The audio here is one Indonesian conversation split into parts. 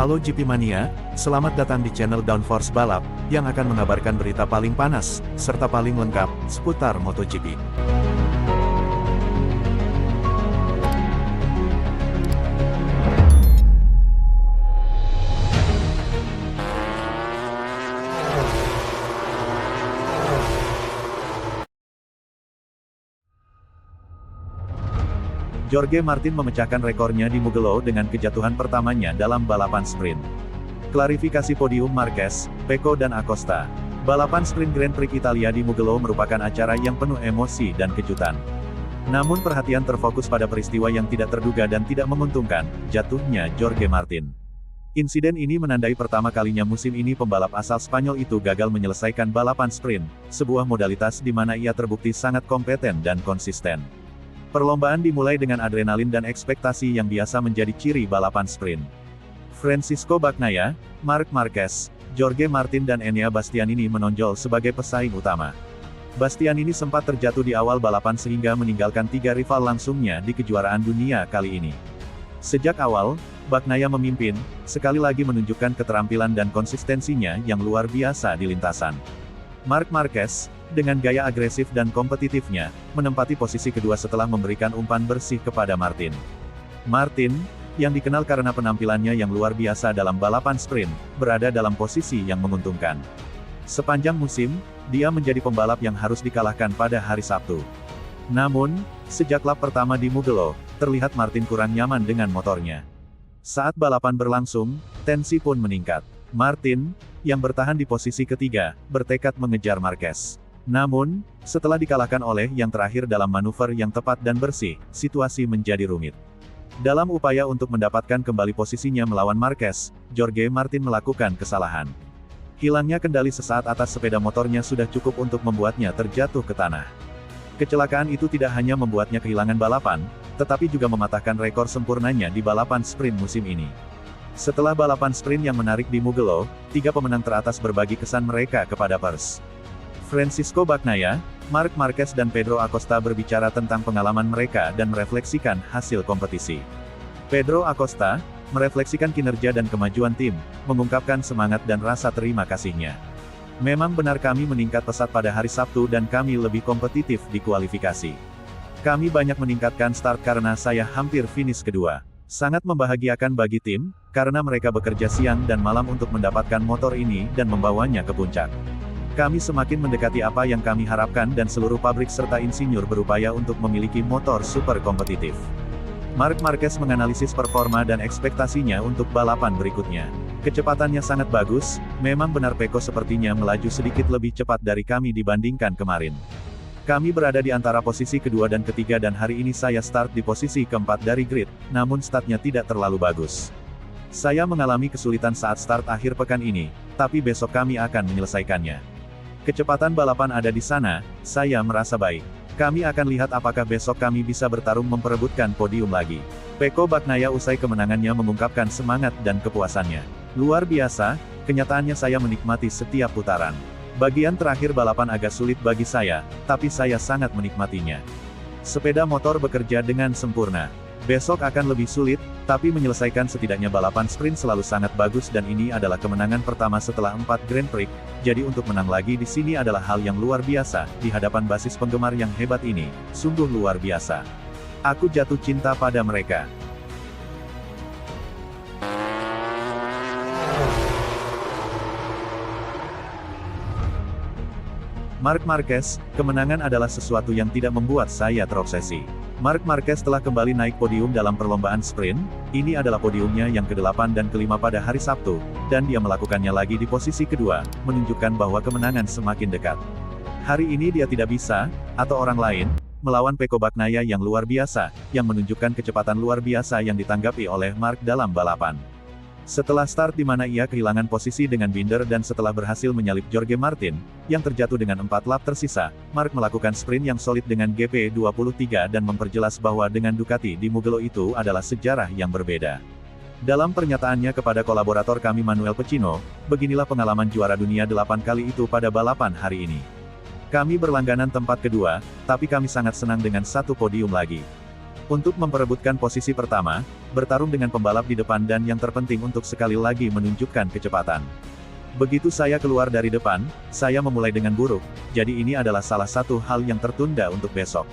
Halo GP Mania, selamat datang di channel Downforce Balap, yang akan mengabarkan berita paling panas, serta paling lengkap, seputar MotoGP. Jorge Martin memecahkan rekornya di Mugello dengan kejatuhan pertamanya dalam balapan sprint. Klarifikasi podium Marquez, Pecco dan Acosta. Balapan sprint Grand Prix Italia di Mugello merupakan acara yang penuh emosi dan kejutan. Namun perhatian terfokus pada peristiwa yang tidak terduga dan tidak menguntungkan, jatuhnya Jorge Martin. Insiden ini menandai pertama kalinya musim ini pembalap asal Spanyol itu gagal menyelesaikan balapan sprint, sebuah modalitas di mana ia terbukti sangat kompeten dan konsisten. Perlombaan dimulai dengan adrenalin dan ekspektasi yang biasa menjadi ciri balapan sprint. Francisco Bagnaia, Marc Marquez, Jorge Martin dan Enea Bastianini menonjol sebagai pesaing utama. Bastianini sempat terjatuh di awal balapan sehingga meninggalkan 3 rival langsungnya di kejuaraan dunia kali ini. Sejak awal, Bagnaia memimpin, sekali lagi menunjukkan keterampilan dan konsistensinya yang luar biasa di lintasan. Marc Marquez, dengan gaya agresif dan kompetitifnya, menempati posisi kedua setelah memberikan umpan bersih kepada Martin. Martin, yang dikenal karena penampilannya yang luar biasa dalam balapan sprint, berada dalam posisi yang menguntungkan. Sepanjang musim, dia menjadi pembalap yang harus dikalahkan pada hari Sabtu. Namun, sejak lap pertama di Mugello, terlihat Martin kurang nyaman dengan motornya. Saat balapan berlangsung, tensi pun meningkat. Martin, yang bertahan di posisi ketiga, bertekad mengejar Marquez. Namun, setelah dikalahkan oleh yang terakhir dalam manuver yang tepat dan bersih, situasi menjadi rumit. Dalam upaya untuk mendapatkan kembali posisinya melawan Marquez, Jorge Martin melakukan kesalahan. Hilangnya kendali sesaat atas sepeda motornya sudah cukup untuk membuatnya terjatuh ke tanah. Kecelakaan itu tidak hanya membuatnya kehilangan balapan, tetapi juga mematahkan rekor sempurnanya di balapan sprint musim ini. Setelah balapan sprint yang menarik di Mugello, 3 pemenang teratas berbagi kesan mereka kepada pers. Francisco Bagnaia, Marc Marquez dan Pedro Acosta berbicara tentang pengalaman mereka dan merefleksikan hasil kompetisi. Pedro Acosta, merefleksikan kinerja dan kemajuan tim, mengungkapkan semangat dan rasa terima kasihnya. Memang benar kami meningkat pesat pada hari Sabtu dan kami lebih kompetitif di kualifikasi. Kami banyak meningkatkan start karena saya hampir finish kedua. Sangat membahagiakan bagi tim, karena mereka bekerja siang dan malam untuk mendapatkan motor ini dan membawanya ke puncak. Kami semakin mendekati apa yang kami harapkan dan seluruh pabrik serta insinyur berupaya untuk memiliki motor super kompetitif. Marc Marquez menganalisis performa dan ekspektasinya untuk balapan berikutnya. Kecepatannya sangat bagus, memang benar Pecco sepertinya melaju sedikit lebih cepat dari kami dibandingkan kemarin. Kami berada di antara posisi kedua dan ketiga dan hari ini saya start di posisi keempat dari grid, namun startnya tidak terlalu bagus. Saya mengalami kesulitan saat start akhir pekan ini, tapi besok kami akan menyelesaikannya. Kecepatan balapan ada di sana, saya merasa baik. Kami akan lihat apakah besok kami bisa bertarung memperebutkan podium lagi. Pecco Bagnaia usai kemenangannya mengungkapkan semangat dan kepuasannya. Luar biasa, kenyataannya saya menikmati setiap putaran. Bagian terakhir balapan agak sulit bagi saya, tapi saya sangat menikmatinya. Sepeda motor bekerja dengan sempurna. Besok akan lebih sulit, tapi menyelesaikan setidaknya balapan sprint selalu sangat bagus dan ini adalah kemenangan pertama setelah 4 Grand Prix, jadi untuk menang lagi di sini adalah hal yang luar biasa, di hadapan basis penggemar yang hebat ini, sungguh luar biasa. Aku jatuh cinta pada mereka. Marc Marquez, kemenangan adalah sesuatu yang tidak membuat saya terobsesi. Marc Marquez telah kembali naik podium dalam perlombaan sprint, ini adalah podiumnya yang ke-8 dan ke-5 pada hari Sabtu, dan dia melakukannya lagi di posisi kedua, menunjukkan bahwa kemenangan semakin dekat. Hari ini dia tidak bisa, atau orang lain, melawan Pecco Bagnaia yang luar biasa, yang menunjukkan kecepatan luar biasa yang ditanggapi oleh Marc dalam balapan. Setelah start di mana ia kehilangan posisi dengan Binder dan setelah berhasil menyalip Jorge Martin, yang terjatuh dengan 4 lap tersisa, Marc melakukan sprint yang solid dengan GP23 dan memperjelas bahwa dengan Ducati di Mugello itu adalah sejarah yang berbeda. Dalam pernyataannya kepada kolaborator kami Manuel Pecino, beginilah pengalaman juara dunia 8 kali itu pada balapan hari ini. Kami berlangganan tempat kedua, tapi kami sangat senang dengan 1 podium lagi. Untuk memperebutkan posisi pertama, bertarung dengan pembalap di depan dan yang terpenting untuk sekali lagi menunjukkan kecepatan. Begitu saya keluar dari depan, saya memulai dengan buruk, jadi ini adalah salah satu hal yang tertunda untuk besok.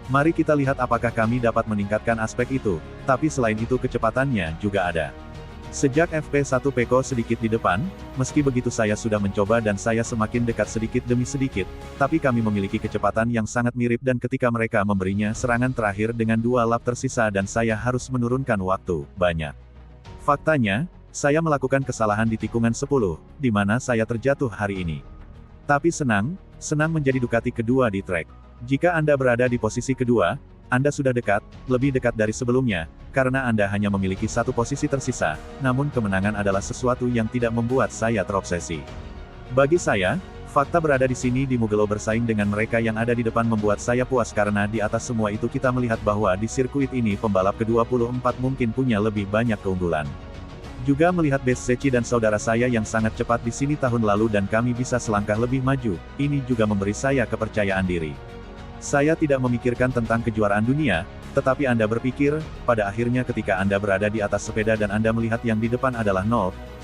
Mari kita lihat apakah kami dapat meningkatkan aspek itu, tapi selain itu kecepatannya juga ada. Sejak FP1 Peko sedikit di depan, meski begitu saya sudah mencoba dan saya semakin dekat sedikit demi sedikit, tapi kami memiliki kecepatan yang sangat mirip dan ketika mereka memberinya serangan terakhir dengan 2 lap tersisa dan saya harus menurunkan waktu, banyak. Faktanya, saya melakukan kesalahan di tikungan 10, di mana saya terjatuh hari ini. Tapi senang menjadi Ducati kedua di trek. Jika Anda berada di posisi kedua, Anda sudah dekat, lebih dekat dari sebelumnya, karena Anda hanya memiliki satu posisi tersisa, namun kemenangan adalah sesuatu yang tidak membuat saya terobsesi. Bagi saya, fakta berada di sini di Mugello bersaing dengan mereka yang ada di depan membuat saya puas karena di atas semua itu kita melihat bahwa di sirkuit ini pembalap ke-24 mungkin punya lebih banyak keunggulan. Juga melihat Bezzecchi dan saudara saya yang sangat cepat di sini tahun lalu dan kami bisa selangkah lebih maju, ini juga memberi saya kepercayaan diri. Saya tidak memikirkan tentang kejuaraan dunia, tetapi Anda berpikir, pada akhirnya ketika Anda berada di atas sepeda dan Anda melihat yang di depan adalah 0,4,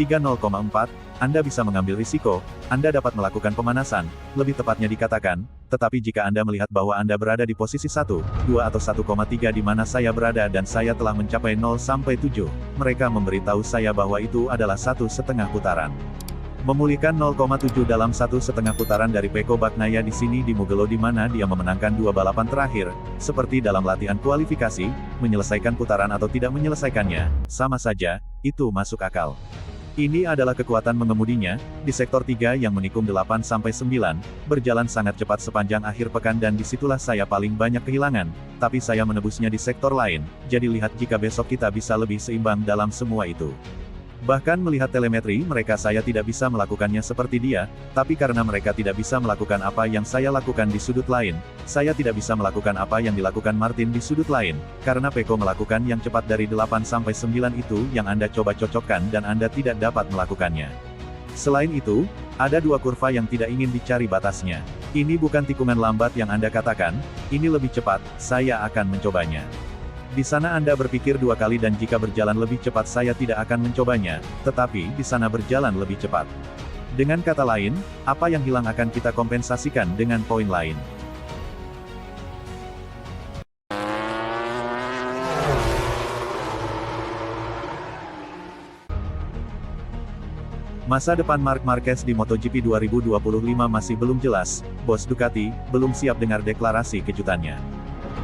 Anda bisa mengambil risiko, Anda dapat melakukan pemanasan, lebih tepatnya dikatakan, tetapi jika Anda melihat bahwa Anda berada di posisi 1, 2 atau 1,3 di mana saya berada dan saya telah mencapai 0-7, mereka memberitahu saya bahwa itu adalah 1,5 putaran. Memulihkan 0,7 dalam 1,5 putaran dari Pecco Bagnaia di sini di Mugello di mana dia memenangkan 2 balapan terakhir, seperti dalam latihan kualifikasi, menyelesaikan putaran atau tidak menyelesaikannya, sama saja, itu masuk akal. Ini adalah kekuatan mengemudinya, di sektor 3 yang menikung 8-9, berjalan sangat cepat sepanjang akhir pekan dan disitulah saya paling banyak kehilangan, tapi saya menebusnya di sektor lain, jadi lihat jika besok kita bisa lebih seimbang dalam semua itu. Bahkan melihat telemetri mereka saya tidak bisa melakukannya seperti dia, tapi karena mereka tidak bisa melakukan apa yang saya lakukan di sudut lain, saya tidak bisa melakukan apa yang dilakukan Martin di sudut lain, karena Pecco melakukan yang cepat dari 8-9 itu yang Anda coba cocokkan dan Anda tidak dapat melakukannya. Selain itu, ada 2 kurva yang tidak ingin dicari batasnya. Ini bukan tikungan lambat yang Anda katakan, ini lebih cepat, saya akan mencobanya. Di sana Anda berpikir 2 kali dan jika berjalan lebih cepat saya tidak akan mencobanya, tetapi di sana berjalan lebih cepat. Dengan kata lain, apa yang hilang akan kita kompensasikan dengan poin lain. Masa depan Marc Marquez di MotoGP 2025 masih belum jelas, bos Ducati belum siap dengar deklarasi kejutannya.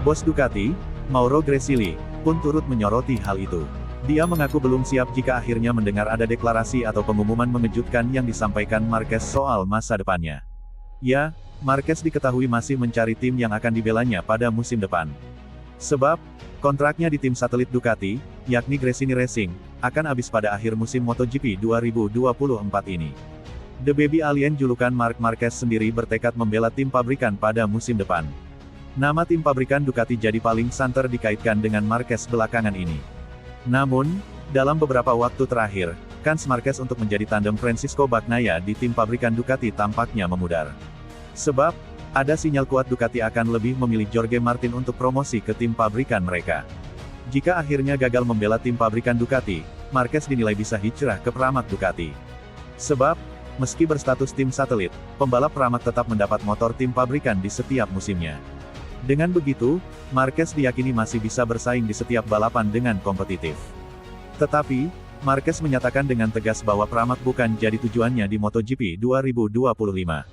Bos Ducati, Mauro Gresili, pun turut menyoroti hal itu. Dia mengaku belum siap jika akhirnya mendengar ada deklarasi atau pengumuman mengejutkan yang disampaikan Marquez soal masa depannya. Ya, Marquez diketahui masih mencari tim yang akan dibelanya pada musim depan. Sebab, kontraknya di tim satelit Ducati, yakni Gresini Racing, akan habis pada akhir musim MotoGP 2024 ini. The Baby Alien julukan Marc Marquez sendiri bertekad membela tim pabrikan pada musim depan. Nama tim pabrikan Ducati jadi paling santer dikaitkan dengan Marquez belakangan ini. Namun, dalam beberapa waktu terakhir, kans Marquez untuk menjadi tandem Francisco Bagnaia di tim pabrikan Ducati tampaknya memudar. Sebab, ada sinyal kuat Ducati akan lebih memilih Jorge Martin untuk promosi ke tim pabrikan mereka. Jika akhirnya gagal membela tim pabrikan Ducati, Marquez dinilai bisa hijrah ke Pramac Ducati. Sebab, meski berstatus tim satelit, pembalap Pramac tetap mendapat motor tim pabrikan di setiap musimnya. Dengan begitu, Marquez diyakini masih bisa bersaing di setiap balapan dengan kompetitif. Tetapi, Marquez menyatakan dengan tegas bahwa Pramac bukan jadi tujuannya di MotoGP 2025.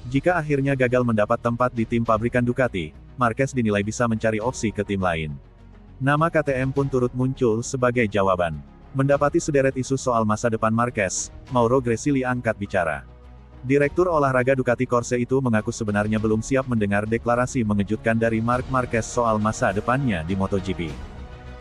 Jika akhirnya gagal mendapat tempat di tim pabrikan Ducati, Marquez dinilai bisa mencari opsi ke tim lain. Nama KTM pun turut muncul sebagai jawaban. Mendapati sederet isu soal masa depan Marquez, Mauro Gresili angkat bicara. Direktur olahraga Ducati Corse itu mengaku sebenarnya belum siap mendengar deklarasi mengejutkan dari Marc Marquez soal masa depannya di MotoGP.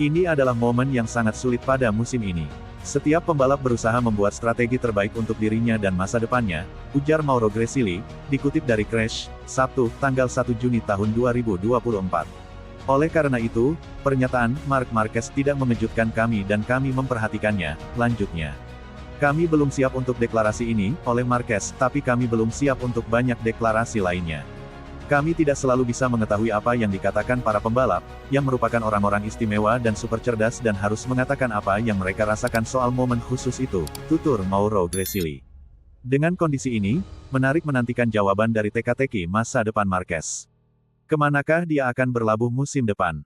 Ini adalah momen yang sangat sulit pada musim ini. Setiap pembalap berusaha membuat strategi terbaik untuk dirinya dan masa depannya, ujar Mauro Gresili, dikutip dari Crash, Sabtu, tanggal 1 Juni tahun 2024. Oleh karena itu, pernyataan Marc Marquez tidak mengejutkan kami dan kami memperhatikannya, lanjutnya. Kami belum siap untuk deklarasi ini, oleh Marquez, tapi kami belum siap untuk banyak deklarasi lainnya. Kami tidak selalu bisa mengetahui apa yang dikatakan para pembalap, yang merupakan orang-orang istimewa dan super cerdas dan harus mengatakan apa yang mereka rasakan soal momen khusus itu, tutur Mauro Gresili. Dengan kondisi ini, menarik menantikan jawaban dari teka-teki masa depan Marquez. Kemanakah dia akan berlabuh musim depan?